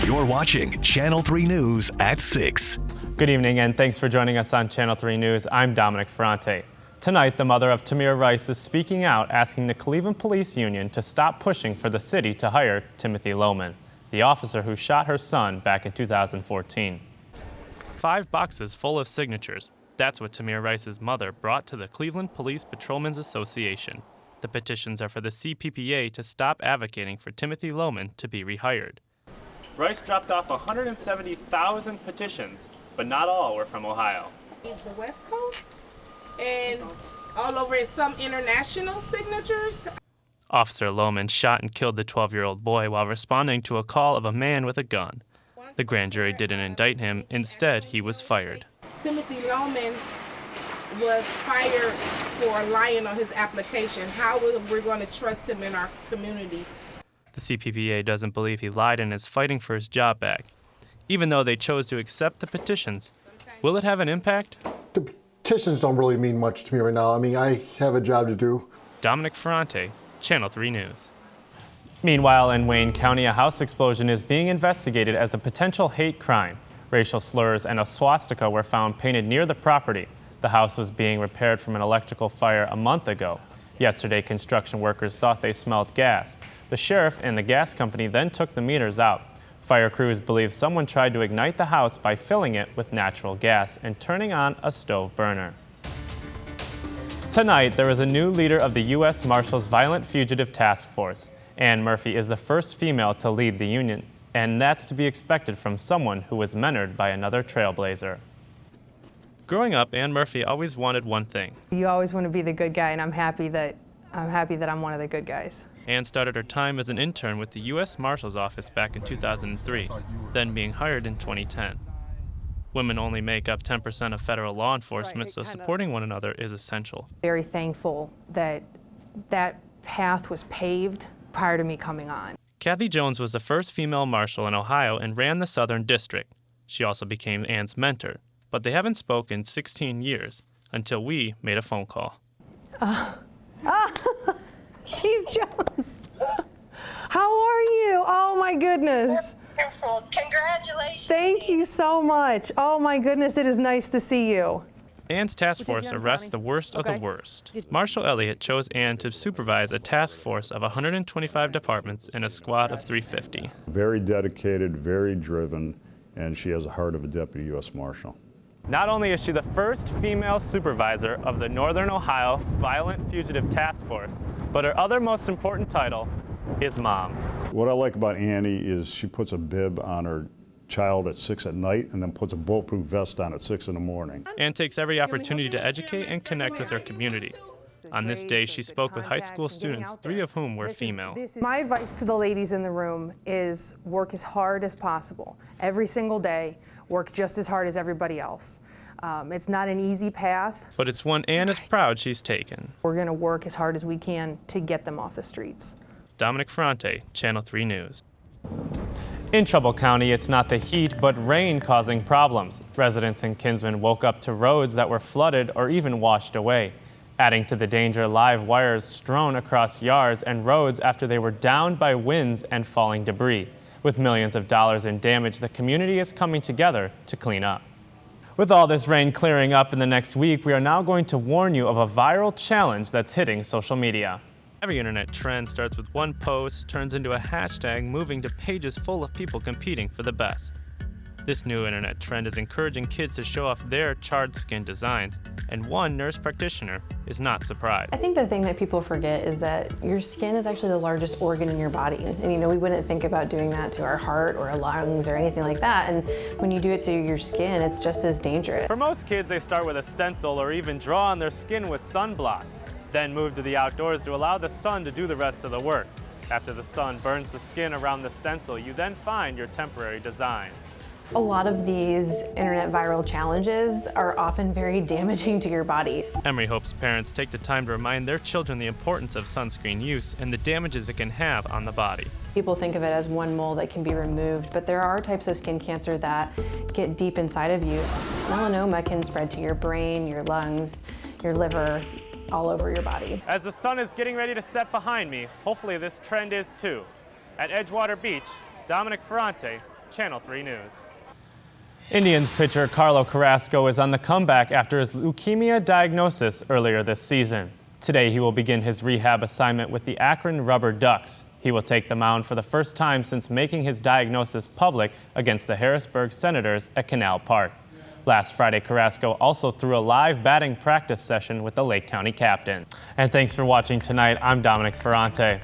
You're watching Channel 3 News at 6. Good evening and thanks for joining us on Channel 3 News. I'm Dominic Ferrante. Tonight, the mother of Tamir Rice is speaking out, asking the Cleveland Police Union to stop pushing for the city to hire Timothy Lohman, the officer who shot her son back in 2014. 5 boxes full of signatures. That's what Tamir Rice's mother brought to the Cleveland Police Patrolmen's Association. The petitions are for the CPPA to stop advocating for Timothy Lohman to be rehired. Rice dropped off 170,000 petitions, but not all were from Ohio. The West Coast and all over some international signatures. Officer Lohman shot and killed the 12-year-old boy while responding to a call of a man with a gun. The grand jury didn't indict him. Instead, he was fired. Timothy Lohman was fired for lying on his application. How are we going to trust him in our community? The CPPA doesn't believe he lied and is fighting for his job back. Even though they chose to accept the petitions, will it have an impact? The petitions don't really mean much to me right now. I mean, I have a job to do. Dominic Ferrante, Channel 3 News. Meanwhile, in Wayne County, a house explosion is being investigated as a potential hate crime. Racial slurs and a swastika were found painted near the property. The house was being repaired from an electrical fire a month ago. Yesterday, construction workers thought they smelled gas. The sheriff and the gas company then took the meters out. Fire crews believe someone tried to ignite the house by filling it with natural gas and turning on a stove burner. Tonight, there is a new leader of the U.S. Marshals Violent Fugitive Task Force. Ann Murphy is the first female to lead the unit, and that's to be expected from someone who was mentored by another trailblazer. Growing up, Ann Murphy always wanted one thing. You always want to be the good guy, and I'm happy that I'm one of the good guys. Ann started her time as an intern with the U.S. Marshal's Office back in 2003, then being hired in 2010. Women only make up 10% of federal law enforcement, so supporting one another is essential. Very thankful that that path was paved prior to me coming on. Kathy Jones was the first female marshal in Ohio and ran the Southern District. She also became Ann's mentor, but they haven't spoken in 16 years until we made a phone call. Chief Jones, how are you? Oh my goodness. Wonderful. Congratulations. Thank you so much. Oh my goodness, it is nice to see you. Ann's task force arrests the worst of the worst. Marshal Elliott chose Ann to supervise a task force of 125 departments in a squad of 350. Very dedicated, very driven, and she has the heart of a deputy U.S. Marshal. Not only is she the first female supervisor of the Northern Ohio Violent Fugitive Task Force, but her other most important title is mom. What I like about Annie is she puts a bib on her child at 6 at night and then puts a bulletproof vest on at 6 in the morning. Ann takes every opportunity to educate and connect with her community. On this day, she spoke with high school students, 3 of whom were female. My advice to the ladies in the room is work as hard as possible. Every single day, work just as hard as everybody else. It's not an easy path. But it's one Ann is proud she's taken. We're going to work as hard as we can to get them off the streets. Dominic Ferrante, Channel 3 News. In Trumbull County, it's not the heat, but rain causing problems. Residents in Kinsman woke up to roads that were flooded or even washed away. Adding to the danger, live wires strewn across yards and roads after they were downed by winds and falling debris. With millions of dollars in damage, the community is coming together to clean up. With all this rain clearing up in the next week, we are now going to warn you of a viral challenge that's hitting social media. Every internet trend starts with one post, turns into a hashtag, moving to pages full of people competing for the best. This new internet trend is encouraging kids to show off their charred skin designs, and one nurse practitioner is not surprised. I think the thing that people forget is that your skin is actually the largest organ in your body. And we wouldn't think about doing that to our heart or our lungs or anything like that. And when you do it to your skin, it's just as dangerous. For most kids, they start with a stencil or even draw on their skin with sunblock, then move to the outdoors to allow the sun to do the rest of the work. After the sun burns the skin around the stencil, you then find your temporary design. A lot of these internet viral challenges are often very damaging to your body. Emery hopes parents take the time to remind their children the importance of sunscreen use and the damages it can have on the body. People think of it as one mole that can be removed, but there are types of skin cancer that get deep inside of you. Melanoma can spread to your brain, your lungs, your liver, all over your body. As the sun is getting ready to set behind me, hopefully this trend is too. At Edgewater Beach, Dominic Ferrante, Channel 3 News. Indians pitcher Carrasco is on the comeback after his leukemia diagnosis earlier this season. Today, he will begin his rehab assignment with the Akron Rubber Ducks. He will take the mound for the first time since making his diagnosis public against the Harrisburg Senators at Canal Park. Last Friday, Carrasco also threw a live batting practice session with the Lake County captain. And thanks for watching tonight. I'm Dominic Ferrante.